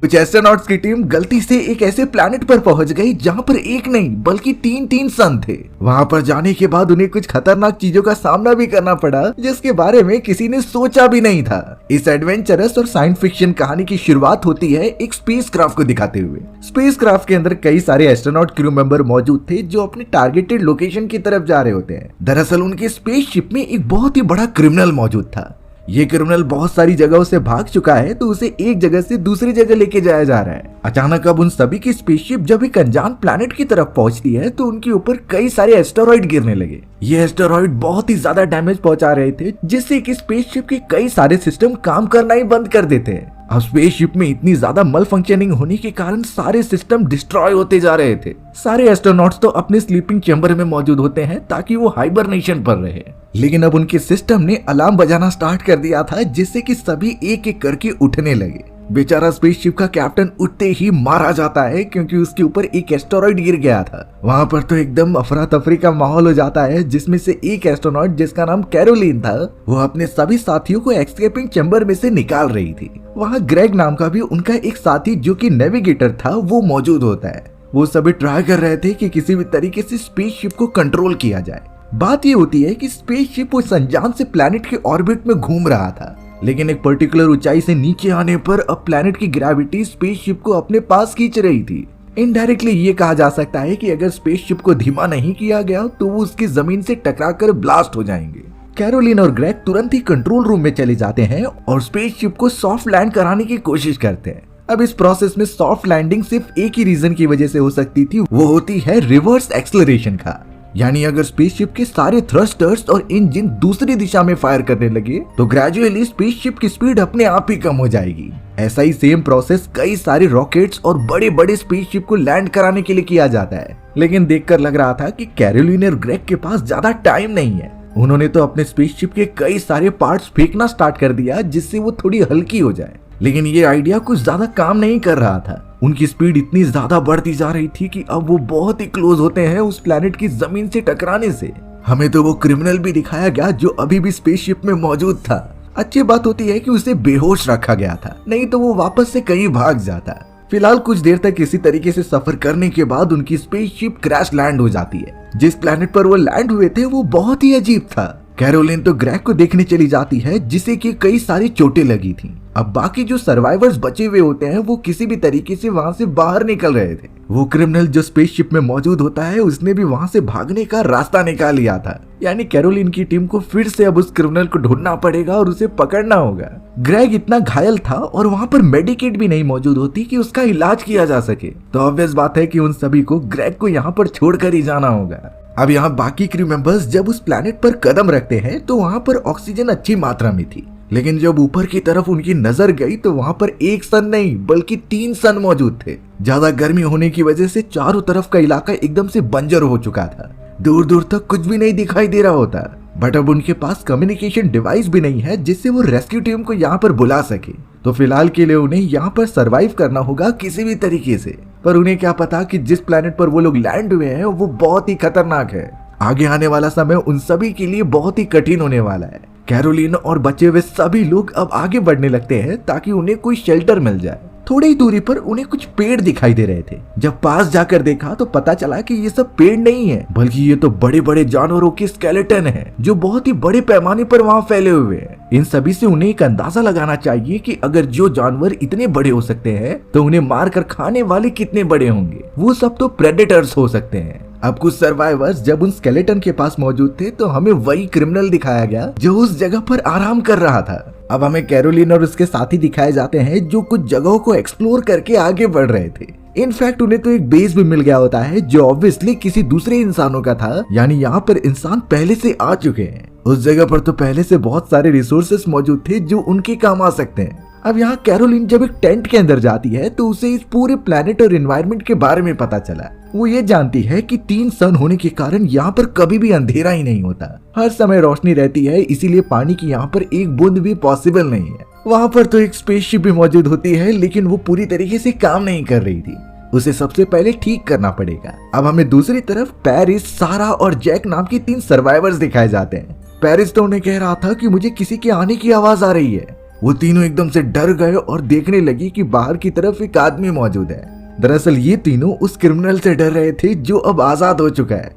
कुछ एस्ट्रोनॉट्स की टीम गलती से एक ऐसे प्लैनेट पर पहुंच गई जहां पर एक नहीं बल्कि तीन सन थे। वहां पर जाने के बाद उन्हें कुछ खतरनाक चीजों का सामना भी करना पड़ा जिसके बारे में किसी ने सोचा भी नहीं था। इस एडवेंचरस और साइंस फिक्शन कहानी की शुरुआत होती है एक स्पेस क्राफ्ट को दिखाते हुए। स्पेस क्राफ्ट के अंदर कई सारे एस्ट्रोनॉट क्रू मेंबर मौजूद थे जो अपने टारगेटेड लोकेशन की तरफ जा रहे होते हैं। दरअसल उनके स्पेसशिप में एक बहुत ही बड़ा क्रिमिनल मौजूद था। ये क्रिमिनल बहुत सारी जगहों से भाग चुका है तो उसे एक जगह से दूसरी जगह लेके जाया जा रहा है। अचानक अब उन सभी की स्पेसशिप जब एक अनजान प्लैनेट की तरफ पहुंचती है तो उनके ऊपर कई सारे एस्टेरॉइड गिरने लगे। ये एस्टेरॉइड बहुत ही ज्यादा डैमेज पहुंचा रहे थे जिससे कि स्पेसशिप के कई सारे सिस्टम काम करना ही बंद कर देते हैं। अब स्पेसशिप में इतनी ज्यादा मल फंक्शनिंग होने के कारण सारे सिस्टम डिस्ट्रॉय होते जा रहे थे। सारे एस्ट्रोनॉट्स तो अपने स्लीपिंग चैम्बर में मौजूद होते हैं ताकि वो हाइबरनेशन पर रहे, लेकिन अब उनके सिस्टम ने अलार्म बजाना स्टार्ट कर दिया था जिससे कि सभी एक एक करके उठने लगे। बेचारा स्पेसशिप का कैप्टन उठते ही मारा जाता है क्योंकि उसके ऊपर एक एस्टेरॉइड गिर गया था। वहां पर तो एकदम अफरा तफरी का माहौल हो जाता है जिसमें से एक एस्ट्रोनॉट जिसका नाम कैरोलिन था वो अपने सभी साथियों को एस्केपिंग चैम्बर में से निकाल रही थी। वहाँ ग्रेग नाम का भी उनका एक साथी जो कि नेविगेटर था वो मौजूद होता है। वो सभी ट्राई कर रहे थे कि किसी भी तरीके से स्पेसशिप को कंट्रोल किया जाए। बात ये होती है कि स्पेसशिप उस अनजान से प्लैनेट के ऑर्बिट में घूम रहा था, लेकिन एक पर्टिकुलर ऊंचाई से नीचे आने पर अब प्लैनेट की ग्रेविटी स्पेसशिप को अपने पास खींच रही थी। इनडायरेक्टली ये कहा जा सकता है कि अगर स्पेसशिप को धीमा नहीं किया गया तो वो उसकी जमीन से टकराकर ब्लास्ट हो जाएंगे। कैरोलिन और ग्रेग तुरंत ही कंट्रोल रूम में चले जाते हैं और स्पेसशिप को सॉफ्ट लैंड कराने की कोशिश करते हैं। अब इस प्रोसेस में सॉफ्ट लैंडिंग सिर्फ एक ही रीजन की वजह से हो सकती थी, वो होती है रिवर्स एक्सेलरेशन का। यानी अगर स्पेसशिप के सारे थ्रस्टर्स और इंजन दूसरी दिशा में फायर करने लगे तो ग्रेजुअली स्पेसशिप की स्पीड अपने आप ही कम हो जाएगी। ऐसा ही सेम प्रोसेस कई सारे रॉकेट्स और बड़े बड़े स्पेसशिप को लैंड कराने के लिए किया जाता है, लेकिन देखकर लग रहा था कि कैरोलिन और ग्रेग के पास ज्यादा टाइम नहीं है। उन्होंने तो अपने स्पेसशिप के कई सारे पार्ट्स फेंकना स्टार्ट कर दिया जिससे वो थोड़ी हल्की हो जाए, लेकिन ये आइडिया कुछ ज्यादा काम नहीं कर रहा था। उनकी स्पीड इतनी ज्यादा बढ़ती जा रही थी कि अब वो बहुत ही क्लोज होते हैं उस प्लैनेट की जमीन से टकराने से। हमें तो वो क्रिमिनल भी दिखाया गया जो अभी भी स्पेसशिप में मौजूद था। अच्छी बात होती है कि उसे बेहोश रखा गया था, नहीं तो वो वापस से कहीं भाग जाता। फिलहाल कुछ देर तक इसी तरीके से सफर करने के बाद उनकी स्पेसशिप क्रैश लैंड हो जाती है। जिस प्लैनेट पर वो लैंड हुए थे वो बहुत ही अजीब था। कैरोलिन तो ग्रेग को देखने चली जाती है जिसे कि कई सारी चोटें लगी थी। अब बाकी जो सर्वाइवर्स बचे हुए होते हैं वो किसी भी तरीके से वहां से बाहर निकल रहे थे। वो क्रिमिनल जो स्पेसशिप में मौजूद होता है उसने भी वहां से भागने का रास्ता निकाल लिया था। यानी कैरोलिन की टीम को फिर से अब उस क्रिमिनल को ढूंढना पड़ेगा और उसे पकड़ना होगा। ग्रेग इतना घायल था और वहां पर मेडिकेट भी नहीं मौजूद होती कि उसका इलाज किया जा सके, तो ऑब्वियस बात है कि उन सभी को ग्रेग को यहाँ पर छोड़कर ही जाना होगा। अब यहाँ बाकी क्रू मेंबर्स जब उस प्लैनेट पर कदम रखते हैं तो वहाँ पर ऑक्सीजन अच्छी मात्रा में थी, लेकिन जब ऊपर की तरफ उनकी नजर गई तो वहाँ पर एक सन नहीं बल्कि 3 सन मौजूद थे। ज्यादा गर्मी होने की वजह से चारों तरफ का इलाका एकदम से बंजर हो चुका था। दूर दूर तक कुछ भी नहीं दिखाई दे रहा होता, बट अब उनके पास कम्युनिकेशन डिवाइस भी नहीं है जिससे वो रेस्क्यू टीम को यहाँ पर बुला सके। तो फिलहाल के लिए उन्हें यहाँ पर सरवाइव करना होगा किसी भी तरीके से। पर उन्हें क्या पता कि जिस प्लैनेट पर वो लोग लैंड हुए हैं वो बहुत ही खतरनाक है। आगे आने वाला समय उन सभी के लिए बहुत ही कठिन होने वाला है। कैरोलिन और बचे हुए सभी लोग अब आगे बढ़ने लगते हैं ताकि उन्हें कोई शेल्टर मिल जाए। थोड़ी ही दूरी पर उन्हें कुछ पेड़ दिखाई दे रहे थे। जब पास जाकर देखा तो पता चला कि ये सब पेड़ नहीं है बल्कि ये तो बड़े बड़े जानवरों के स्केलेटन हैं जो बहुत ही बड़े पैमाने पर वहाँ फैले हुए हैं। इन सभी से उन्हें एक अंदाजा लगाना चाहिए कि अगर जो जानवर इतने बड़े हो सकते हैं तो उन्हें मार कर खाने वाले कितने बड़े होंगे। वो सब तो प्रेडेटर्स हो सकते हैं। अब कुछ सर्वाइवर्स जब उन स्केलेटन के पास मौजूद थे तो हमें वही क्रिमिनल दिखाया गया जो उस जगह पर आराम कर रहा था। अब हमें कैरोलिन और उसके साथी दिखाए जाते हैं जो कुछ जगहों को एक्सप्लोर करके आगे बढ़ रहे थे। इनफैक्ट उन्हें तो एक बेस भी मिल गया होता है जो ऑब्वियसली किसी दूसरे इंसानों का था, यानी यहाँ पर इंसान पहले से आ चुके हैं। उस जगह पर तो पहले से बहुत सारे रिसोर्सेस मौजूद थे जो उनके काम आ सकते हैं। अब यहाँ कैरोलिन जब एक टेंट के अंदर जाती है तो उसे इस पूरे प्लैनेट और एनवायरनमेंट के बारे में पता चला। वो ये जानती है कि 3 सन होने के कारण यहाँ पर कभी भी अंधेरा ही नहीं होता, हर समय रोशनी रहती है, इसीलिए पानी की यहाँ पर एक बूंद भी पॉसिबल नहीं है। वहाँ पर तो एक स्पेसशिप भी मौजूद होती है लेकिन वो पूरी तरीके से काम नहीं कर रही थी, उसे सबसे पहले ठीक करना पड़ेगा। अब हमें दूसरी तरफ पेरिस, सारा और जैक नाम की 3 सर्वाइवर्स दिखाए जाते हैं। पेरिस तो उन्हें कह रहा था कि मुझे किसी के आने की आवाज आ रही है। वो तीनों एकदम से डर गए और देखने लगी कि बाहर की तरफ एक आदमी मौजूद है। दरअसल ये तीनों उस क्रिमिनल से डर रहे थे जो अब आजाद हो चुका है।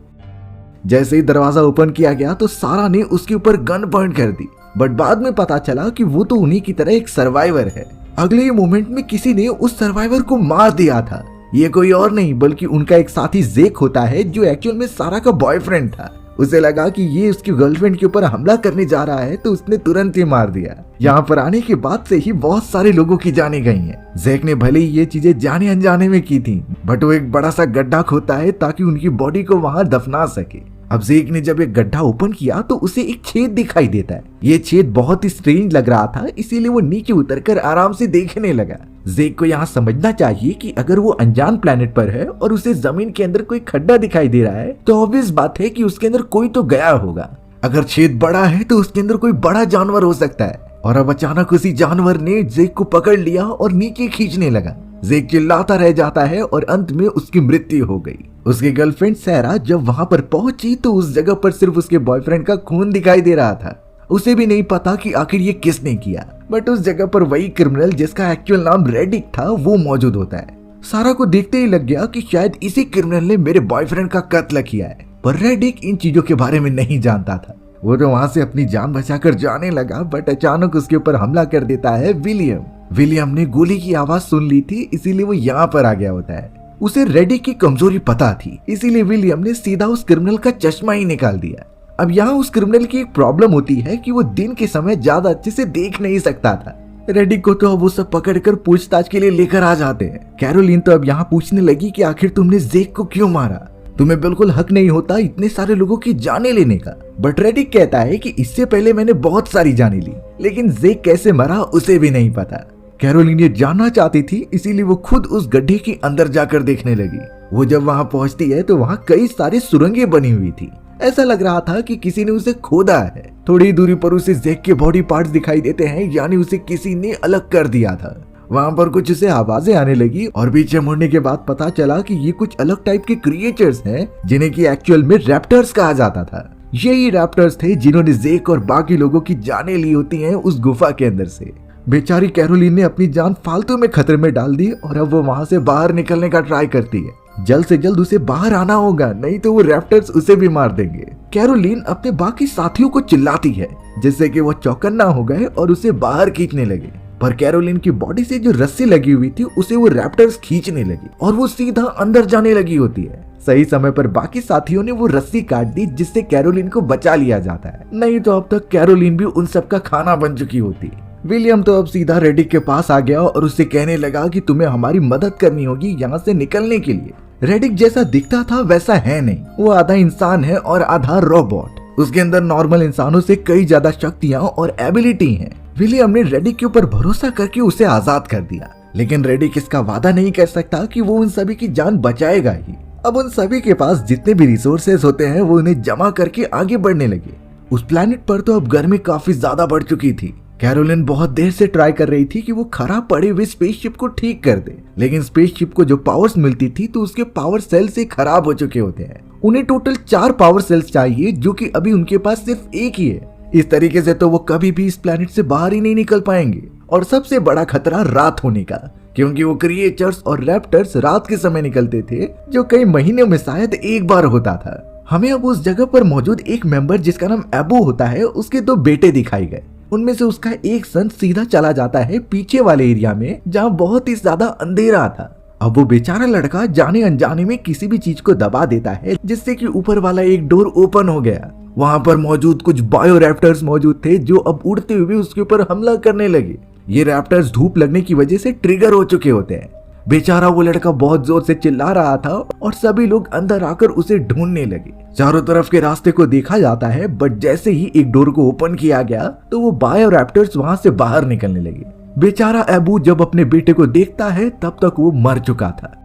जैसे ही दरवाजा ओपन किया गया तो सारा ने उसके ऊपर गन पॉइंट कर दी, बट बाद में पता चला कि वो तो उन्हीं की तरह एक सर्वाइवर है। अगले ही मोमेंट में किसी ने उस सर्वाइवर को मार दिया था। ये कोई और नहीं बल्कि उनका एक साथी जेक होता है जो एक्चुअल में सारा का बॉयफ्रेंड था। उसे लगा कि ये उसकी गर्लफ्रेंड के ऊपर हमला करने जा रहा है तो उसने तुरंत ही मार दिया। यहाँ पर आने के बाद से ही बहुत सारे लोगों की जाने गई हैं। जैक ने भले ही ये चीजें जाने अनजाने में की थी, बट वो एक बड़ा सा गड्ढा खोदता है ताकि उनकी बॉडी को वहां दफना सके। अब जेक ने जब एक गड्ढा ओपन किया तो उसे एक छेद दिखाई देता है। ये छेद बहुत ही स्ट्रेंज लग रहा था, इसीलिए वो नीचे उतरकर आराम से देखने लगा। जेक को यहाँ समझना चाहिए कि अगर वो अनजान प्लेनेट पर है और उसे जमीन के अंदर कोई खड्डा दिखाई दे रहा है तो ऑब्वियस बात है कि उसके अंदर कोई तो गया होगा। अगर छेद बड़ा है तो उसके अंदर कोई बड़ा जानवर हो सकता है। और अब अचानक उसी जानवर ने जेक को पकड़ लिया और नीचे खींचने लगा। जेक चिल्लाता रह जाता है और अंत में उसकी मृत्यु हो गई। उसकी गर्लफ्रेंड सैरा जब वहां पर पहुंची तो उस जगह पर सिर्फ उसके बॉयफ्रेंड का खून दिखाई दे रहा था। उसे भी नहीं पता कि आखिर ये किसने किया, बट उस जगह पर वही क्रिमिनल जिसका एक्चुअल नाम रेडिक था वो मौजूद होता है। सारा को देखते ही लग गया कि शायद इसी क्रिमिनल ने मेरे बॉयफ्रेंड का कत्ल किया है, पर रेडिक इन चीजों के बारे में नहीं जानता था। वो तो वहां से अपनी जान बचाकर जाने लगा, बट अचानक उसके ऊपर हमला कर देता है विलियम। विलियम ने गोली की आवाज सुन ली थी, इसीलिए वो यहाँ पर आ गया होता है। उसे रेडिक की कमजोरी पता थी, इसीलिए विलियम ने सीधा उस क्रिमिनल का चश्मा ही निकाल दिया। अब यहाँ उस क्रिमिनल की एक प्रॉब्लम होती है कि वो दिन के समय ज्यादा अच्छे से देख नहीं सकता था। रेडिक को तो अब वो सब पकड़कर पूछताछ के लिए लेकर आ जाते हैं। कैरोलिन तो अब यहाँ पूछने लगी कि आखिर तुमने जेक को क्यों मारा? तुम्हें बिल्कुल हक नहीं होता इतने सारे लोगों की जानें लेने का। बट रेडिक कहता है कि इससे पहले मैंने बहुत सारी जानें ली, लेकिन जेक कैसे मरा उसे भी नहीं पता। कैरोलिन ये जानना चाहती थी, इसीलिए वो खुद उस गड्ढे के अंदर जाकर देखने लगी। वो जब वहां पहुंचती है तो वहां कई सारी सुरंगें बनी हुई थी। ऐसा लग रहा था कि किसी ने उसे खोदा है। थोड़ी दूरी पर उसे जेक के बॉडी पार्ट्स दिखाई देते हैं, यानी उसे किसी ने अलग कर दिया था। वहां पर कुछ उसे आवाजें आने लगी और पीछे मुड़ने के बाद पता चला कि ये कुछ अलग टाइप के क्रिएचर्स हैं जिन्हें की एक्चुअल में रैप्टर्स कहा जाता था। यही रैप्टर्स थे जिन्होंने जेक और बाकी लोगों की जानें ली होती हैं उस गुफा के अंदर से। बेचारी कैरोलिन ने अपनी जान फालतू में खतरे में डाल दी और अब वो वहां से बाहर निकलने का ट्राई करती है। जल्द से जल्द उसे बाहर आना होगा, नहीं तो वो रैप्टर्स उसे भी मार देंगे। कैरोलिन अपने बाकी साथियों को चिल्लाती है जिससे कि वो चौकन्ना हो गए और उसे बाहर खींचने लगे। पर कैरोलिन की बॉडी से जो रस्सी लगी हुई थी उसे वो रैप्टर्स खींचने लगी और वो सीधा अंदर जाने लगी होती है। सही समय पर बाकी साथियों ने वो रस्सी काट दी जिससे कैरोलिन को बचा लिया जाता है, नहीं तो अब तक कैरोलिन भी उन सब का खाना बन चुकी होती। विलियम तो अब सीधा रेडिक के पास आ गया और उससे कहने लगा कि तुम्हें हमारी मदद करनी होगी यहाँ से निकलने के लिए। रेडिक जैसा दिखता था वैसा है नहीं, वो आधा इंसान है और आधा रोबोट। उसके अंदर नॉर्मल इंसानों से कई ज्यादा शक्तियां और एबिलिटी हैं। विलियम ने रेडिक के ऊपर भरोसा करके उसे आजाद कर दिया, लेकिन रेडिक इसका वादा नहीं कर सकता कि वो उन सभी की जान बचाएगा ही। अब उन सभी के पास जितने भी रिसोर्सेज होते हैं वो उन्हें जमा करके आगे बढ़ने लगे। उस प्लेनेट पर तो अब गर्मी काफी ज्यादा बढ़ चुकी थी। कैरोलिन बहुत देर से ट्राई कर रही थी कि वो खराब पड़े हुए स्पेसशिप को ठीक कर दे, लेकिन स्पेसशिप को जो पावर्स मिलती थी तो उसके पावर सेल से खराब हो चुके होते हैं। उन्हें टोटल 4 पावर सेल्स चाहिए जो कि अभी उनके पास सिर्फ एक ही है। इस तरीके से तो वो कभी भी इस प्लेनेट से बाहर ही नहीं निकल पाएंगे। और सबसे बड़ा खतरा रात होने का, क्योंकि वो क्रिएचर्स और रैप्टर्स रात के समय निकलते थे जो कई महीनों में शायद एक बार होता था। हमें अब उस जगह पर मौजूद एक मेंबर जिसका नाम एबू होता है उसके 2 बेटे दिखाई गए। उनमें से उसका एक सन सीधा चला जाता है पीछे वाले एरिया में जहाँ बहुत ही ज्यादा अंधेरा था। अब वो बेचारा लड़का जाने अनजाने में किसी भी चीज को दबा देता है जिससे कि ऊपर वाला एक डोर ओपन हो गया। वहां पर मौजूद कुछ बायो रैप्टर्स मौजूद थे जो अब उड़ते हुए उसके ऊपर हमला करने लगे। ये रैप्टर्स धूप लगने की वजह से ट्रिगर हो चुके होते हैं। बेचारा वो लड़का बहुत जोर से चिल्ला रहा था और सभी लोग अंदर आकर उसे ढूंढने लगे। चारों तरफ के रास्ते को देखा जाता है, बट जैसे ही एक डोर को ओपन किया गया तो वो बायो रैप्टर्स वहां से बाहर निकलने लगे। बेचारा एबू जब अपने बेटे को देखता है तब तक वो मर चुका था।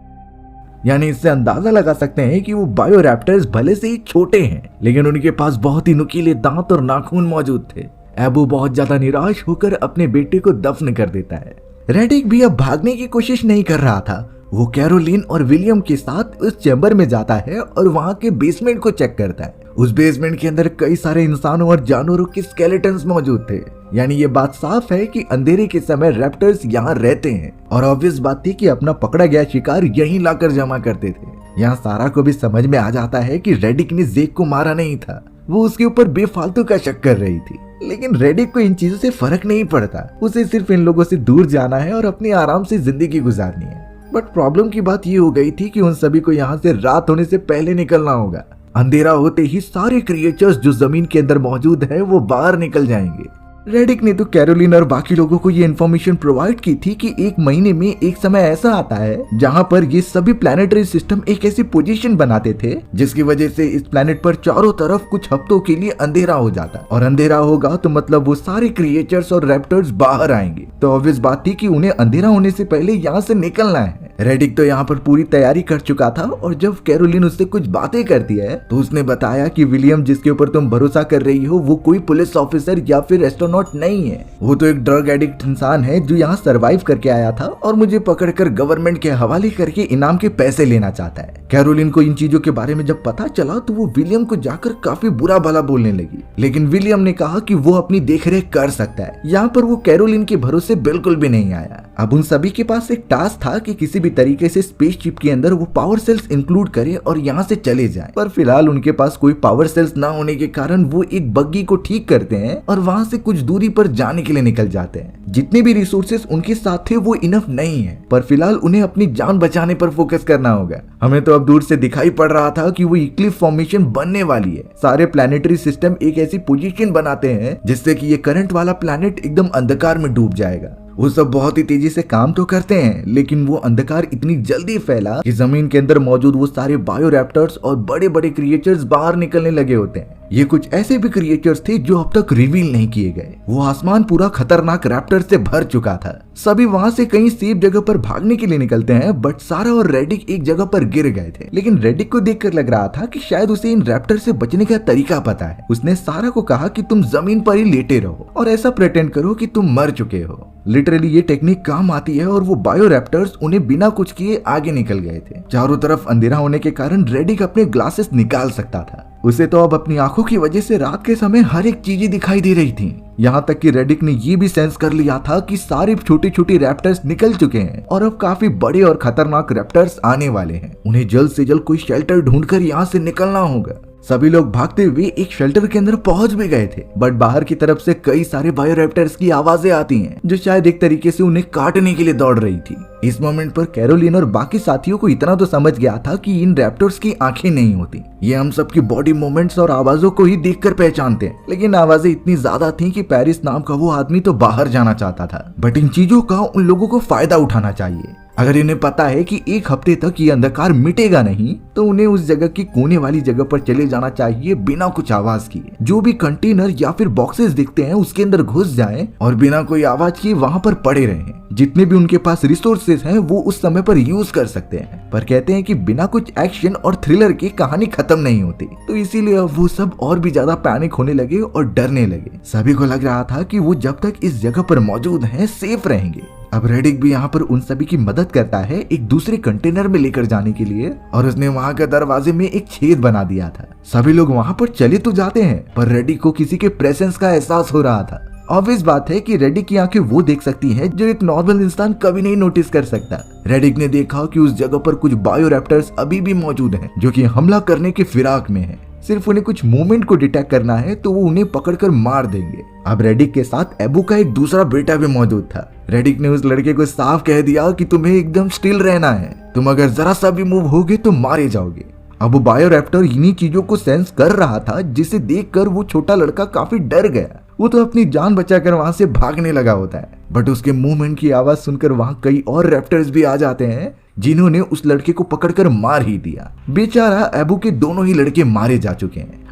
यानी इससे अंदाजा लगा सकते हैं कि वो बायो रैप्टर्स भले से ही छोटे हैं, लेकिन उनके पास बहुत ही नुकीले दांत और नाखून मौजूद थे। एबू बहुत ज्यादा निराश होकर अपने बेटे को दफन कर देता है। रेडिक भी अब भागने की कोशिश नहीं कर रहा था। वो कैरोलिन और विलियम के साथ उस चैम्बर में जाता है और वहां के बेसमेंट को चेक करता है। उस बेसमेंट के अंदर कई सारे इंसानों और जानवरों के स्केलेटन्स मौजूद थे। यानी ये बात साफ है कि अंधेरे के समय रैप्टर्स यहाँ रहते हैं और ऑब्वियस बात थी कि अपना पकड़ा गया शिकार यहीं लाकर जमा करते थे। यहाँ सारा को भी समझ में आ जाता है कि रेडिक ने जेक को मारा नहीं था, वो उसके ऊपर बेफालतू का शक कर रही थी। लेकिन रेडिक को इन चीजों से फर्क नहीं पड़ता, उसे सिर्फ इन लोगों से दूर जाना है और अपनी आराम से जिंदगी गुजारनी है। बट प्रॉब्लम की बात ये हो गई थी कि उन सभी को यहाँ से रात होने से पहले निकलना होगा। अंधेरा होते ही सारे क्रिएचर्स जो जमीन के अंदर मौजूद है वो बाहर निकल जाएंगे। रेडिक ने तो कैरोलिन और बाकी लोगों को ये इन्फॉर्मेशन प्रोवाइड की थी कि एक महीने में एक समय ऐसा आता है जहां पर ये सभी प्लैनेटरी सिस्टम एक ऐसी पोजीशन बनाते थे जिसकी वजह से इस प्लैनेट पर चारों तरफ कुछ हफ्तों के लिए अंधेरा हो जाता, और अंधेरा होगा तो मतलब वो सारे क्रिएचर्स और रैप्टर्स बाहर आएंगे। तो ऑब्वियस बात थी कि उन्हें अंधेरा होने से पहले यहाँ से निकलना है। रेडिक तो यहाँ पर पूरी तैयारी कर चुका था और जब कैरोलिन उससे कुछ बातें करती है तो उसने बताया कि विलियम जिसके ऊपर तुम भरोसा कर रही हो वो कोई पुलिस ऑफिसर या फिर एस्ट्रोनॉट नहीं है, वो तो एक ड्रग एडिक्ट इंसान है जो यहाँ सरवाइव करके आया था और मुझे पकड़कर गवर्नमेंट के हवाले करके इनाम के पैसे लेना चाहता है। कैरोलिन को इन चीजों के बारे में जब पता चला तो वो विलियम को जाकर काफी बुरा भला बोलने लगी, लेकिन विलियम ने कहा कि वो अपनी देखरेख कर सकता है। यहाँ पर वो कैरोलिन के भरोसे बिल्कुल भी नहीं आया। अब उन सभी के पास एक टास्क था कि किसी भी तरीके से स्पेसशिप के अंदर वो पावर सेल्स इंक्लूड करे और यहाँ से चले जाएं। पर फिलहाल उनके पास कोई पावर सेल्स ना होने के कारण वो एक बग्गी को ठीक करते हैं और वहाँ से कुछ दूरी पर जाने के लिए निकल जाते हैं। जितने भी रिसोर्सेस उनके साथ थे वो इनफ नहीं है, पर फिलहाल उन्हें अपनी जान बचाने पर फोकस करना होगा। हमें तो अब दूर से दिखाई पड़ रहा था कि वो इक्लिफ फॉर्मेशन बनने वाली है। सारे प्लैनेटरी सिस्टम एक ऐसी पोजीशन बनाते हैं जिससे कि ये करंट वाला प्लैनेट एकदम अंधकार में डूब जाएगा। वो सब बहुत ही तेजी से काम तो करते हैं, लेकिन वो अंधकार इतनी जल्दी फैला कि जमीन के अंदर मौजूद वो सारे बायोरैप्टर्स और बड़े बड़े क्रिएचर्स बाहर निकलने लगे होते हैं। ये कुछ ऐसे भी क्रिएचर्स थे जो अब तक रिवील नहीं किए गए। वो आसमान पूरा खतरनाक रैप्टर से भर चुका था। सभी वहाँ से कहीं सेफ जगह पर भागने के लिए निकलते हैं, बट सारा और रेडिक एक जगह पर गिर गए थे। लेकिन रेडिक को देखकर लग रहा था कि शायद उसे इन रैप्टर से बचने का तरीका पता है। उसने सारा को कहा कि तुम जमीन पर ही लेटे रहो और ऐसा प्रिटेंड करो कि तुम मर चुके हो। लिटरली ये टेक्निक काम आती है और वो बायोरैप्टर्स उन्हें बिना कुछ किए आगे निकल गए थे। चारों तरफ अंधेरा होने के कारण रेडिक अपने ग्लासेस निकाल सकता था। उसे तो अब अपनी आंखों की वजह से रात के समय हर एक चीजें दिखाई दे रही थी। यहाँ तक कि रेडिक ने ये भी सेंस कर लिया था कि सारे छोटे छोटे रैप्टर्स निकल चुके हैं और अब काफी बड़े और खतरनाक रैप्टर्स आने वाले हैं। उन्हें जल्द से जल्द कोई शेल्टर ढूंढकर यहाँ से निकलना होगा। सभी लोग भागते हुए एक शेल्टर के अंदर पहुंच भी गए थे, बट बाहर की तरफ से कई सारे बायोरैप्टर्स की आवाजें आती हैं जो शायद एक तरीके से उन्हें काटने के लिए दौड़ रही थी। इस मोमेंट पर कैरोलिन और बाकी साथियों को इतना तो समझ गया था कि इन रैप्टर्स की आंखें नहीं होती, ये हम सबकी बॉडी मूवमेंट्स और आवाजों को ही देखकर पहचानते हैं। लेकिन आवाजें इतनी ज्यादा थी कि पेरिस नाम का वो आदमी तो बाहर जाना चाहता था, बट इन चीजों का उन लोगों को फायदा उठाना चाहिए। अगर इन्हें पता है कि एक हफ्ते तक ये अंधकार मिटेगा नहीं, तो उन्हें उस जगह की कोने वाली जगह पर चले जाना चाहिए बिना कुछ आवाज किए। जो भी कंटेनर या फिर बॉक्सेस दिखते हैं उसके अंदर घुस जाएं और बिना कोई आवाज किए वहां पर पड़े रहें। जितने भी उनके पास रिसोर्सेस हैं वो उस समय पर यूज कर सकते हैं, पर कहते हैं कि बिना कुछ एक्शन और थ्रिलर की कहानी खत्म नहीं होती। तो इसीलिए अब वो सब और भी ज्यादा पैनिक होने लगे और डरने लगे। सभी को लग रहा था कि वो जब तक इस जगह पर मौजूद हैं सेफ रहेंगे। अब रेडिक भी यहाँ पर उन सभी की मदद करता है एक दूसरे कंटेनर में लेकर जाने के लिए, और उसने वहाँ के दरवाजे में एक छेद बना दिया था। सभी लोग वहाँ पर चले तो जाते हैं, पर रेडिक को किसी के प्रेजेंस का एहसास हो रहा था। ऑब्वियस बात है कि रेडिक की आंखें वो देख सकती हैं जो एक नॉर्मल इंसान कभी नहीं नोटिस कर सकता। रेडिक ने देखा कि उस जगह पर कुछ बायोरैप्टर्स अभी भी मौजूद हैं जो कि हमला करने के फिराक में हैं। सिर्फ उन्हें कुछ मूवमेंट को डिटेक्ट करना है तो वो उन्हें पकड़कर मार देंगे। अब रेडिक के साथ एबू का एक दूसरा बेटा भी मौजूद था। रेडिक ने उस लड़के को साफ कह दिया कि तुम्हें एकदम स्टिल रहना है, तुम अगर जरा सा भी मूव होगे तो मारे जाओगे। अब वो बायोरैप्टर इन्हीं चीजों को सेंस कर रहा था, जिसे देखकर वो छोटा लड़का काफी डर गया। वो तो अपनी जान बचाकर वहां से भागने लगा होता है, बट उसके मूवमेंट की आवाज सुनकर वहां कई और रैप्टर्स भी आ जाते हैं जिन्होंने उस लड़के को पकड़कर मार ही दिया। बेचारा एबू के दोनों ही लड़के मारे जा चुके हैं।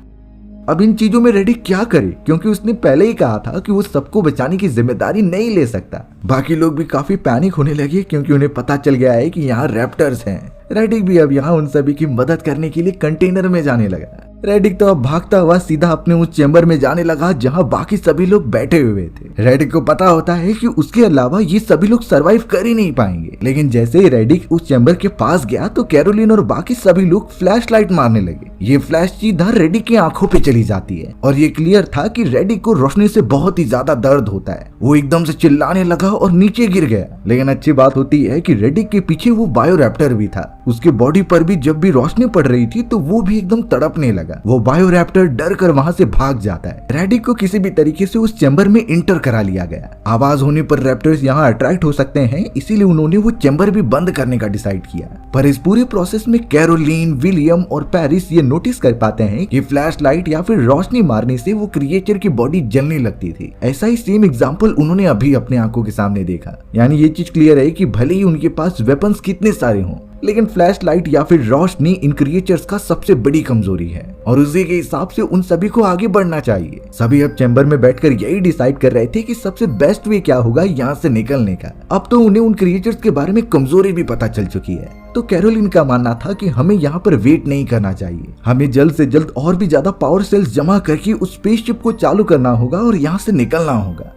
अब इन चीजों में रेडिक क्या करे, क्योंकि उसने पहले ही कहा था कि वो सबको बचाने की जिम्मेदारी नहीं ले सकता। बाकी लोग भी काफी पैनिक होने लगे क्योंकि उन्हें पता चल गया है कि यहाँ रैप्टर्स हैं। रेडिक भी अब यहाँ उन सभी की मदद करने के लिए कंटेनर में जाने लगा। रेडिक तो अब भागता हुआ सीधा अपने उस चेंबर में जाने लगा जहाँ बाकी सभी लोग बैठे हुए थे। रेडिक को पता होता है कि उसके अलावा ये सभी लोग सरवाइव कर ही नहीं पाएंगे, लेकिन जैसे ही रेडिक उस चेंबर के पास गया तो कैरोलिन और बाकी सभी लोग फ्लैश लाइट मारने लगे। ये फ्लैश सीधा रेडिक की आंखों पे चली जाती है और ये क्लियर था कि रेडिक को रोशनी से बहुत ही ज्यादा दर्द होता है। वो एकदम से चिल्लाने लगा और नीचे गिर गया। लेकिन अच्छी बात होती है कि रेडिक के पीछे वो बायोरैप्टर भी था। उसके बॉडी पर भी जब भी रोशनी पड़ रही थी तो वो भी एकदम तड़पने लगा। वो बायोरैप्टर डर कर वहाँ से भाग जाता है। रेडिक को किसी भी तरीके से उस चेंबर में इंटर करा लिया गया। आवाज होने पर रैप्टर्स यहाँ अट्रैक्ट हो सकते हैं, इसीलिए उन्होंने वो चेंबर भी बंद करने का डिसाइड किया। पर इस पूरे प्रोसेस में कैरोलिन, विलियम और पेरिस ये नोटिस कर पाते हैं कि फ्लैश लाइट या फिर रोशनी मारने से वो क्रिएचर की बॉडी जलने लगती थी। ऐसा ही सेम एग्जांपल उन्होंने अभी अपने आंखों के सामने देखा। यानी ये चीज क्लियर है कि भले ही उनके पास वेपन्स कितने सारे हों, लेकिन फ्लैश लाइट या फिर रोशनी इन क्रिएचर्स का सबसे बड़ी कमजोरी है और उसी के हिसाब से उन सभी को आगे बढ़ना चाहिए। सभी अब चैम्बर में बैठकर यही डिसाइड कर रहे थे कि सबसे बेस्ट वे क्या होगा यहाँ से निकलने का। अब तो उन्हें उन क्रिएचर्स के बारे में कमजोरी भी पता चल चुकी है। तो कैरोलिन का मानना था कि हमें यहाँ पर वेट नहीं करना चाहिए, हमें जल्द से जल्द और भी ज्यादा पावर सेल्स जमा करके उस स्पेसशिप को चालू करना होगा और यहाँ से निकलना होगा।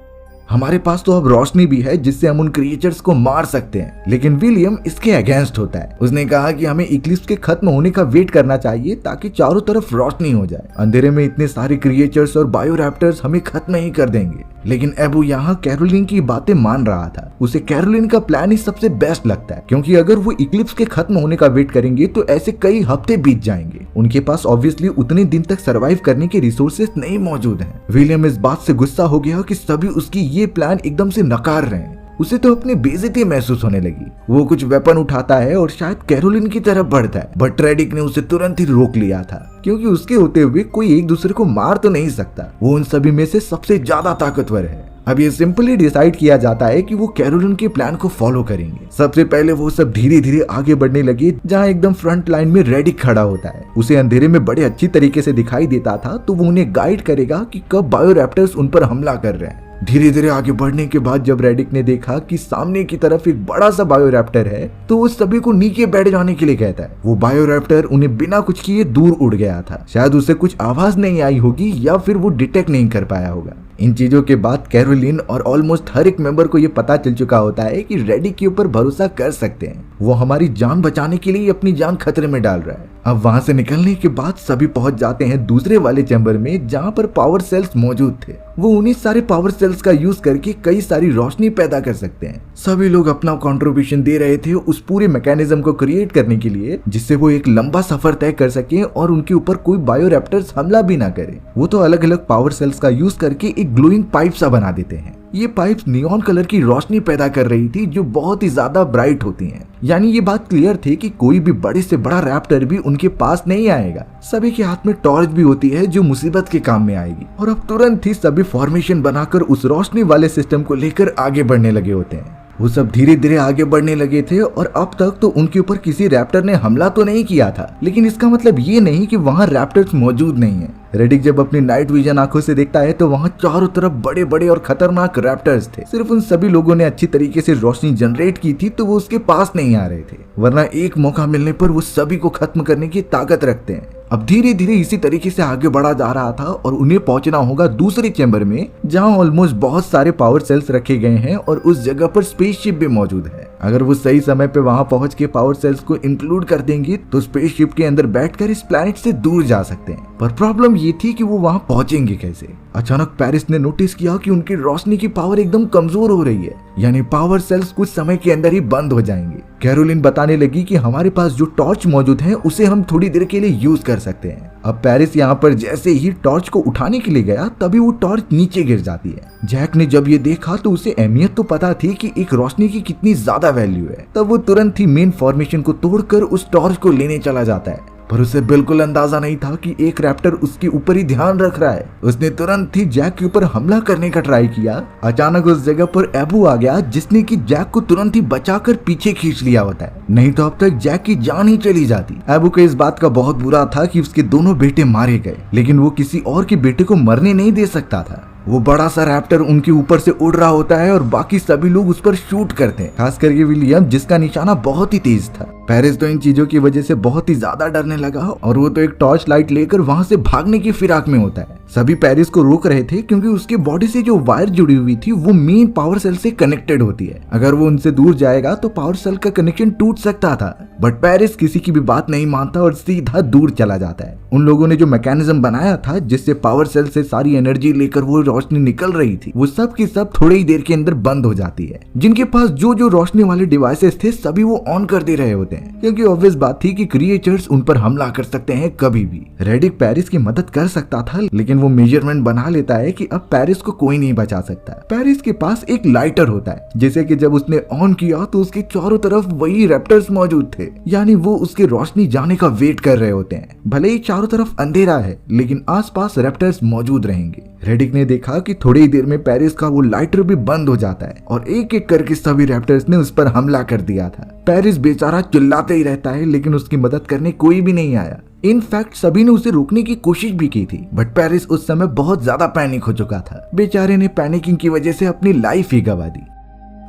हमारे पास तो अब रोशनी भी है जिससे हम उन क्रिएचर्स को मार सकते हैं। लेकिन विलियम इसके अगेंस्ट होता है। उसने कहा कि हमें इक्लिप्स के खत्म होने का वेट करना चाहिए ताकि चारों तरफ रोशनी हो जाए। अंधेरे में इतने सारे क्रिएचर्स और बायोरैप्टर्स हमें खत्म नहीं कर देंगे। लेकिन एबू यहाँ कैरोलिन की बातें मान रहा था। उसे कैरोलिन का प्लान ही सबसे बेस्ट लगता है, क्योंकि अगर वो इक्लिप्स के खत्म होने का वेट करेंगे तो ऐसे कई हफ्ते बीत जाएंगे। उनके पास ऑब्वियसली उतने दिन तक सरवाइव करने के रिसोर्सेस नहीं मौजूद हैं। विलियम इस बात से गुस्सा हो गया कि सभी उसकी ये प्लान एकदम से नकार रहे हैं। उसे तो अपनी बेइज्जती महसूस होने लगी। वो कुछ वेपन उठाता है और शायद कैरोलिन की तरफ बढ़ता है, बट रेडिक ने उसे तुरंत ही रोक लिया था, क्योंकि उसके होते हुए कोई एक दूसरे को मार तो नहीं सकता। वो उन सभी में से सबसे ज्यादा ताकतवर है। अब ये सिंपली डिसाइड किया जाता है कि वो कैरोलिन के प्लान को फॉलो करेंगे। सबसे पहले वो सब धीरे धीरे आगे बढ़ने लगे, जहाँ एकदम फ्रंट लाइन में रेडिक खड़ा होता है। उसे अंधेरे में बड़े अच्छी तरीके से दिखाई देता था, तो वो उन्हें गाइड करेगा कि कब बायोरैप्टर्स उन पर हमला कर रहे हैं। धीरे धीरे आगे बढ़ने के बाद जब रेडिक ने देखा कि सामने की तरफ एक बड़ा सा बायोरैप्टर है, तो वो सभी को नीचे बैठ जाने के लिए कहता है। वो बायोरैप्टर उन्हें बिना कुछ किए दूर उड़ गया था। शायद उसे कुछ आवाज नहीं आई होगी या फिर वो डिटेक्ट नहीं कर पाया होगा। इन चीजों के बाद कैरोलिन और ऑलमोस्ट हर एक मेंबर को ये पता चल चुका होता है कि रेडिक के ऊपर भरोसा कर सकते हैं। वो हमारी जान बचाने के लिए अपनी जान खतरे में डाल रहा है। अब वहां से निकलने के बाद सभी पहुंच जाते हैं दूसरे वाले चैम्बर में, जहां पर पावर सेल्स मौजूद थे। वो उन्हीं सारे पावर सेल्स का यूज करके कई सारी रोशनी पैदा कर सकते हैं। सभी लोग अपना कंट्रीब्यूशन दे रहे थे उस पूरे मैकेनिज्म को क्रिएट करने के लिए, जिससे वो एक लंबा सफर तय कर सके और उनके ऊपर कोई बायोरैप्टर्स हमला भी ना करे। वो तो अलग अलग पावर सेल्स का यूज करके एक ग्लोइंग पाइप सा बना देते हैं। ये पाइप्स नियॉन कलर की रोशनी पैदा कर रही थी, जो बहुत ही ज्यादा ब्राइट होती हैं। यानी ये बात क्लियर थी कि कोई भी बड़े से बड़ा रैप्टर भी उनके पास नहीं आएगा। सभी के हाथ में टॉर्च भी होती है जो मुसीबत के काम में आएगी। और अब तुरंत ही सभी फॉर्मेशन बनाकर उस रोशनी वाले सिस्टम को लेकर आगे बढ़ने लगे होते हैं। वो सब धीरे धीरे आगे बढ़ने लगे थे और अब तक तो उनके ऊपर किसी रैप्टर ने हमला तो नहीं किया था, लेकिन इसका मतलब ये नहीं कि वहाँ रैप्टर्स मौजूद नहीं है। रेडिक जब अपनी नाइट विजन आंखों से देखता है तो वहाँ चारों तरफ बड़े बड़े और खतरनाक रैप्टर्स थे। सिर्फ उन सभी लोगों ने अच्छी तरीके से रोशनी जनरेट की थी तो वो उसके पास नहीं आ रहे थे, वरना एक मौका मिलने पर वो सभी को खत्म करने की ताकत रखते हैं। अब धीरे धीरे इसी तरीके से आगे बढ़ा जा रहा था और उन्हें पहुंचना होगा दूसरे चैम्बर में, जहां ऑलमोस्ट बहुत सारे पावर सेल्स रखे गए हैं और उस जगह पर स्पेसशिप भी मौजूद है। अगर वो सही समय पे वहां पहुंच के पावर सेल्स को इंक्लूड कर देंगे तो स्पेसशिप के अंदर बैठकर इस प्लैनेट से दूर जा सकते हैं। पर प्रॉब्लम ये थी कि वो वहां पहुंचेंगे कैसे। अचानक पेरिस ने नोटिस किया कि उनकी रोशनी की पावर एकदम कमजोर हो रही है, यानी पावर सेल्स कुछ समय के अंदर ही बंद हो जाएंगे। कैरोलिन बताने लगी कि हमारे पास जो टॉर्च मौजूद है उसे हम थोड़ी देर के लिए यूज कर सकते हैं। अब पेरिस यहाँ पर जैसे ही टॉर्च को उठाने के लिए गया तभी वो टॉर्च नीचे गिर जाती है। जैक ने जब ये देखा तो उसे अहमियत तो पता थी कि एक रोशनी की कितनी ज्यादा वैल्यू है, तब वो तुरंत ही मेन फॉर्मेशन को तोड़कर उस टॉर्च को लेने चला जाता है। पर उसे बिल्कुल अंदाजा नहीं था कि एक रैप्टर उसके ऊपर ही ध्यान रख रहा है। उसने तुरंत ही जैक के ऊपर हमला करने का ट्राई किया। अचानक उस जगह पर एबू आ गया, जिसने कि जैक को तुरंत ही बचाकर पीछे खींच लिया होता है, नहीं तो अब तक जैक की जान ही चली जाती। एबू को इस बात का बहुत बुरा था कि उसके दोनों बेटे मारे गए, लेकिन वो किसी और के बेटे को मरने नहीं दे सकता था। वो बड़ा सा रैप्टर उनके ऊपर से उड़ रहा होता है और बाकी सभी लोग उस पर शूट करते हैं, खास करके विलियम, जिसका निशाना बहुत ही तेज था। पेरिस तो इन चीजों की वजह से बहुत ही ज्यादा डरने लगा और वो तो एक टॉर्च लाइट लेकर वहां से भागने की फिराक में होता है। सभी पेरिस को रोक रहे थे क्योंकि उसके बॉडी से जो वायर जुड़ी हुई थी वो मेन पावर सेल से कनेक्टेड होती है। अगर वो उनसे दूर जाएगा तो पावर सेल का कनेक्शन टूट सकता था, बट पेरिस किसी की भी बात नहीं मानता और सीधा दूर चला जाता है। उन लोगों ने जो मैकेनिज्म बनाया था जिससे पावर सेल से सारी एनर्जी लेकर वो रोशनी निकल रही थी, वो सब की सब थोड़ी ही देर के अंदर बंद हो जाती है। जिनके पास जो जो रोशनी वाले डिवाइसेस थे सभी वो ऑन कर दे रहे होते हैं, क्योंकि ऑब्वियस बात थी कि क्रिएचर्स उन पर हमला कर सकते हैं कभी भी। रेडिक पेरिस की मदद कर सकता था, लेकिन वो मेजरमेंट बना लेता है कि अब पेरिस को कोई नहीं बचा सकता। पेरिस के पास एक लाइटर होता है जिसे कि जब उसने ऑन किया तो उसके चारों तरफ वही रैप्टर्स मौजूद थे, यानी वो उसके रोशनी जाने का वेट कर रहे होते हैं। भले ही चारों तरफ अंधेरा है लेकिन आसपास रैप्टर्स मौजूद रहेंगे। रेडिक ने देखा कि थोड़ी ही देर में पेरिस का वो लाइटर भी बंद हो जाता है और एक एक करके सभी रैप्टर्स ने उस पर हमला कर दिया था। पेरिस बेचारा चिल्लाते ही रहता है लेकिन उसकी मदद करने कोई भी नहीं आया। इनफैक्ट सभी ने उसे रोकने की कोशिश भी की थी, बट पेरिस उस समय बहुत ज्यादा पैनिक हो चुका था। बेचारे ने पैनिकिंग की वजह से अपनी लाइफ ही गंवा दी।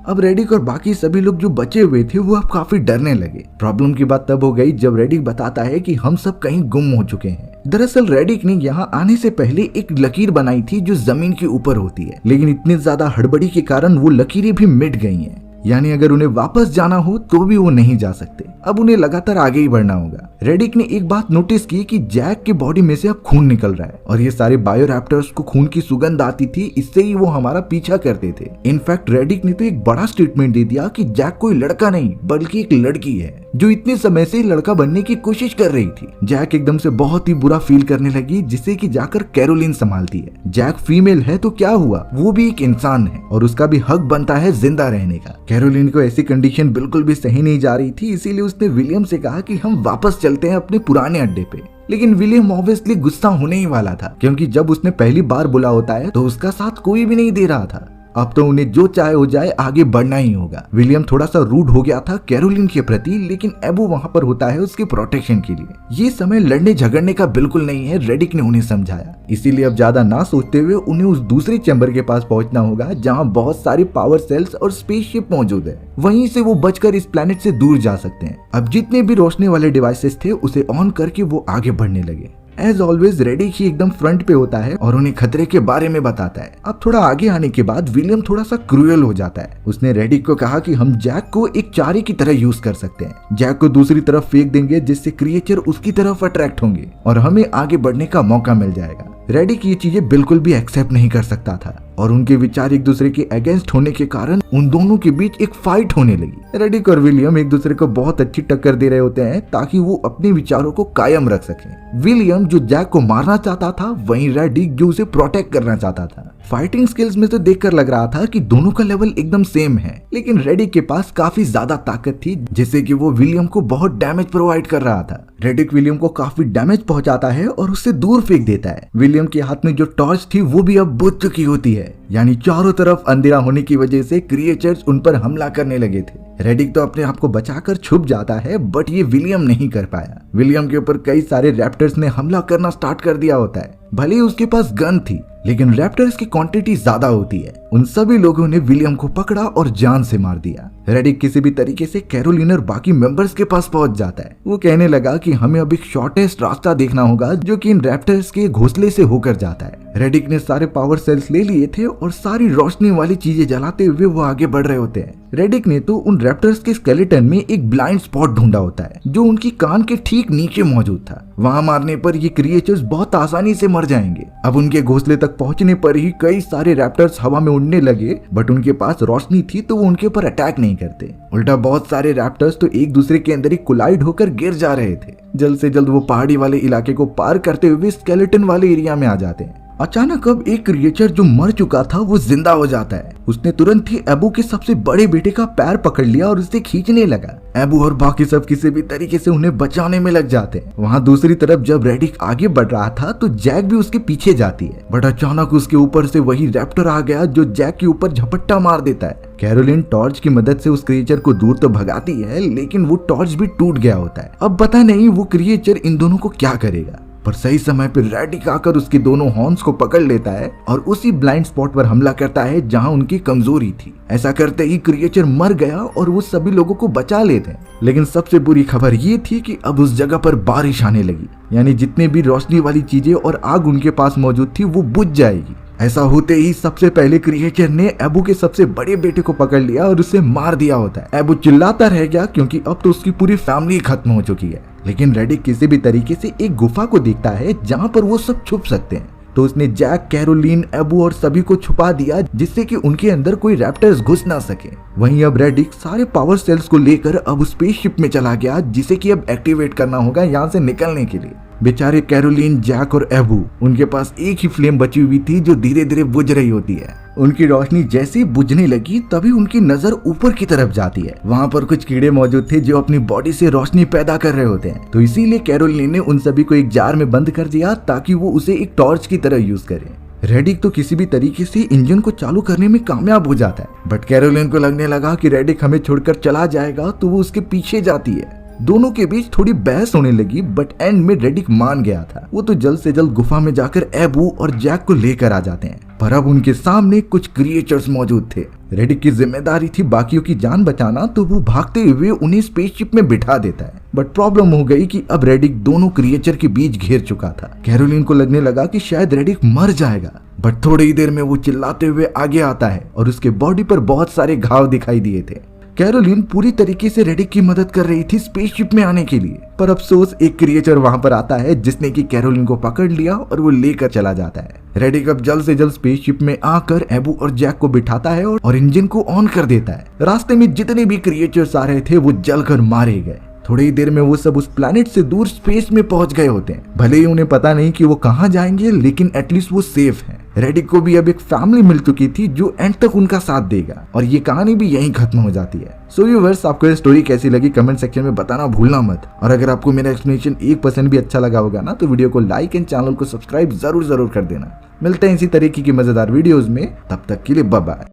अब रेडिक और बाकी सभी लोग जो बचे हुए थे वो अब काफी डरने लगे। प्रॉब्लम की बात तब हो गई जब रेडिक बताता है कि हम सब कहीं गुम हो चुके हैं। दरअसल रेडिक ने यहाँ आने से पहले एक लकीर बनाई थी जो जमीन के ऊपर होती है, लेकिन इतनी ज्यादा हड़बड़ी के कारण वो लकीरें भी मिट गई हैं। यानी अगर उन्हें वापस जाना हो तो भी वो नहीं जा सकते। अब उन्हें लगातार आगे ही बढ़ना होगा। रेडिक ने एक बात नोटिस की कि जैक के बॉडी में से अब खून निकल रहा है और ये सारे बायोरैप्टर्स को खून की सुगंध आती थी, इससे ही वो हमारा पीछा करते थे। इनफैक्ट रेडिक ने तो एक बड़ा स्टेटमेंट दे दिया कि जैक कोई लड़का नहीं बल्कि एक लड़की है जो इतने समय से लड़का बनने की कोशिश कर रही थी। जैक एकदम से बहुत ही बुरा फील करने लगी, जिसे कि जाकर कैरोलिन संभालती है। जैक फीमेल है तो क्या हुआ, वो भी एक इंसान है और उसका भी हक बनता है जिंदा रहने का। कैरोलिन को ऐसी कंडीशन बिल्कुल भी सही नहीं जा रही थी, इसीलिए उसने विलियम से कहा कि हम वापस चलते हैं अपने पुराने अड्डे पे। लेकिन विलियम ऑब्वियसली गुस्सा होने ही वाला था, क्योंकि जब उसने पहली बार बुला होता है तो उसका साथ कोई भी नहीं दे रहा था। अब तो उन्हें जो चाहे हो जाए आगे बढ़ना ही होगा। विलियम थोड़ा सा रूड हो गया था कैरोलिन के प्रति, लेकिन एबू वहाँ पर होता है उसके प्रोटेक्शन के लिए। ये समय लड़ने झगड़ने का बिल्कुल नहीं है, रेडिक ने उन्हें समझाया। इसीलिए अब ज्यादा ना सोचते हुए उन्हें उस दूसरे चैम्बर के पास पहुंचना होगा जहाँ बहुत सारे पावर सेल्स और स्पेसशिप मौजूद है। वहीं से वो बचकर इस प्लेनेट से दूर जा सकते हैं। अब जितने भी रोशनी वाले डिवाइसेस थे उसे ऑन करके वो आगे बढ़ने लगे। एज ऑलवेज रेडिक ही एकदम फ्रंट पे होता है और उन्हें खतरे के बारे में बताता है। अब थोड़ा आगे आने के बाद विलियम थोड़ा सा क्रूएल हो जाता है। उसने रेडिक को कहा कि हम जैक को एक चारे की तरह यूज कर सकते हैं। जैक को दूसरी तरफ फेंक देंगे जिससे क्रिएचर उसकी तरफ अट्रैक्ट होंगे और हमें आगे बढ़ने का मौका मिल जाएगा। रेडिक ये चीजें बिल्कुल भी एक्सेप्ट नहीं कर सकता था और उनके विचार एक दूसरे के अगेंस्ट होने के कारण उन दोनों के बीच एक फाइट होने लगी। रेडिक और विलियम एक दूसरे को बहुत अच्छी टक्कर दे रहे होते हैं ताकि वो अपने विचारों को कायम रख सकें। विलियम जो जैक को मारना चाहता था, वहीं रेडिक जो उसे प्रोटेक्ट करना चाहता था। फाइटिंग स्किल्स में तो देखकर लग रहा था कि दोनों का लेवल एकदम सेम है, लेकिन रेडिक के पास काफी ज्यादा ताकत थी जिससे कि वो विलियम को बहुत डैमेज प्रोवाइड कर रहा था। रेडिक विलियम को काफी डैमेज पहुंचाता है और उससे दूर फेंक देता है। विलियम के हाथ में जो टॉर्च थी वो भी अब बुझ चुकी होती है, यानी चारों तरफ अंधेरा होने की वजह से क्रिएचर्स उन पर हमला करने लगे थे। रेडिक तो अपने आप को बचाकर छुप जाता है, बट ये विलियम नहीं कर पाया। विलियम के ऊपर कई सारे रैप्टर्स ने हमला करना स्टार्ट कर दिया होता है। भले ही उसके पास गन थी, लेकिन रैप्टर्स की क्वांटिटी ज्यादा होती है। उन सभी लोगों ने विलियम को पकड़ा और जान से मार दिया। रेडिक किसी भी तरीके से कैरोलिन और बाकी मेंबर्स के पास पहुंच जाता है। वो कहने लगा कि हमें अब एक शॉर्टेस्ट रास्ता देखना होगा जो कि इन रैप्टर्स के घोंसले से होकर जाता है। रेडिक ने सारे पावर सेल्स ले लिए थे और सारी रोशनी वाली चीजें जलाते हुए वो आगे बढ़ रहे होते हैं। रेडिक ने तो उन रैप्टर्स के स्केलेटन में एक ब्लाइंड स्पॉट ढूंढा होता है जो उनकी कान के ठीक नीचे मौजूद था। वहां मारने पर ये क्रिएचर्स बहुत आसानी से मर जाएंगे। अब उनके घोंसले तक पहुंचने पर ही कई सारे रैप्टर्स हवा में उड़ने लगे, बट उनके पास रोशनी थी तो वो उनके ऊपर अटैक नहीं करते। उल्टा बहुत सारे रैप्टर्स तो एक दूसरे के अंदर ही कोलाइड होकर गिर जा रहे थे। जल्द से जल्द वो पहाड़ी वाले इलाके को पार करते हुए स्केलेटन वाले एरिया में आ जाते हैं। अचानक अब एक क्रिएचर जो मर चुका था वो जिंदा हो जाता है। उसने तुरंत ही एबू के सबसे बड़े बेटे का पैर पकड़ लिया और उसे खींचने लगा। एबू और बाकी सब किसी भी तरीके से उन्हें बचाने में लग जाते हैं। वहाँ दूसरी तरफ जब रेडिक आगे बढ़ रहा था तो जैक भी उसके पीछे जाती है, बट अचानक उसके ऊपर से वही रैप्टर आ गया जो जैक के ऊपर झपट्टा मार देता है। कैरोलिन टॉर्च की मदद से उस क्रिएचर को दूर तो भगाती है, लेकिन वो टॉर्च भी टूट गया होता है। अब पता नहीं वो क्रिएचर इन दोनों को क्या करेगा। पर सही समय पर रेडिक आकर उसके दोनों हॉर्न्स को पकड़ लेता है और उसी ब्लाइंड स्पॉट पर हमला करता है जहां उनकी कमजोरी थी। ऐसा करते ही क्रिएचर मर गया और वो सभी लोगों को बचा लेते हैं। लेकिन सबसे बुरी खबर ये थी कि अब उस जगह पर बारिश आने लगी, यानी जितने भी रोशनी वाली चीजें और आग उनके पास मौजूद थी वो बुझ जाएगी। ऐसा होते ही सबसे पहले क्रिएचर ने एबू के सबसे बड़े बेटे को पकड़ लिया और उसे मार दिया होता है। एबू चिल्लाता रह गया क्योंकि अब तो उसकी पूरी फैमिली खत्म हो चुकी है। लेकिन रेडिक किसी भी तरीके से एक गुफा को देखता है जहां पर वो सब छुप सकते हैं, तो उसने जैक, कैरोलिन, एबू और सभी को छुपा दिया जिससे कि उनके अंदर कोई रैप्टर्स घुस ना सके। वहीं अब रेडिक सारे पावर सेल्स को लेकर अब स्पेसशिप में चला गया जिसे कि अब एक्टिवेट करना होगा यहाँ से निकलने के लिए। बेचारे कैरोलिन, जैक और एबू, उनके पास एक ही फ्लेम बची हुई थी जो धीरे धीरे बुझ रही होती है। उनकी रोशनी जैसे ही बुझने लगी तभी उनकी नजर ऊपर की तरफ जाती है। वहाँ पर कुछ कीड़े मौजूद थे जो अपनी बॉडी से रोशनी पैदा कर रहे होते हैं, तो इसीलिए कैरोलिन ने उन सभी को एक जार में बंद कर दिया ताकि वो उसे एक टॉर्च की तरह यूज करें। रेडिक तो किसी भी तरीके से इंजन को चालू करने में कामयाब हो जाता है, बट कैरोलिन को लगने लगा कि रेडिक हमें छोड़कर चला जाएगा, तो वो उसके पीछे जाती है। दोनों के बीच थोड़ी बहस होने लगी, बट एंड में रेडिक मान गया था। वो तो जल्द से जल्द गुफा में जाकर एबू और जैक को लेकर आ जाते हैं, पर अब उनके सामने कुछ क्रिएचर्स मौजूद थे। रेडिक की जिम्मेदारी थी बाकियों की जान बचाना, तो वो भागते हुए उन्हें स्पेसशिप में बिठा देता है। बट प्रॉब्लम हो गई कि अब रेडिक दोनों क्रिएचर के बीच घिर चुका था। कैरोलिन को लगने लगा कि शायद रेडिक मर जाएगा, बट थोड़ी ही देर में वो चिल्लाते हुए आगे आता है और उसके बॉडी पर बहुत सारे घाव दिखाई दिए थे। कैरोलिन पूरी तरीके से रेडिक की मदद कर रही थी स्पेसशिप में आने के लिए, पर अफसोस एक क्रिएचर वहां पर आता है जिसने कि कैरोलिन को पकड़ लिया और वो लेकर चला जाता है। रेडिक अब जल्द से जल्द स्पेसशिप में आकर एबू और जैक को बिठाता है और इंजन को ऑन कर देता है। रास्ते में जितने भी क्रिएचर्स आ रहे थे वो जलकर मारे गए। थोड़ी ही देर में वो सब उस प्लैनेट से दूर स्पेस में पहुंच गए होते हैं। भले ही उन्हें पता नहीं कि वो कहां जाएंगे, लेकिन एटलीस्ट वो सेफ हैं। रेडिक को भी अब एक फैमिली मिल चुकी थी जो एंड तक उनका साथ देगा, और ये कहानी भी यहीं खत्म हो जाती है। सो व्यूअर्स, आपको ये स्टोरी कैसी लगी कमेंट सेक्शन में बताना भूलना मत। और अगर आपको मेरा एक्सप्लेनेशन 1% भी अच्छा लगा होगा ना, तो वीडियो को लाइक एंड चैनल को सब्सक्राइब जरूर कर देना। मिलते हैं इसी तरीके की मजेदार वीडियोस में, तब तक के लिए बाय बाय।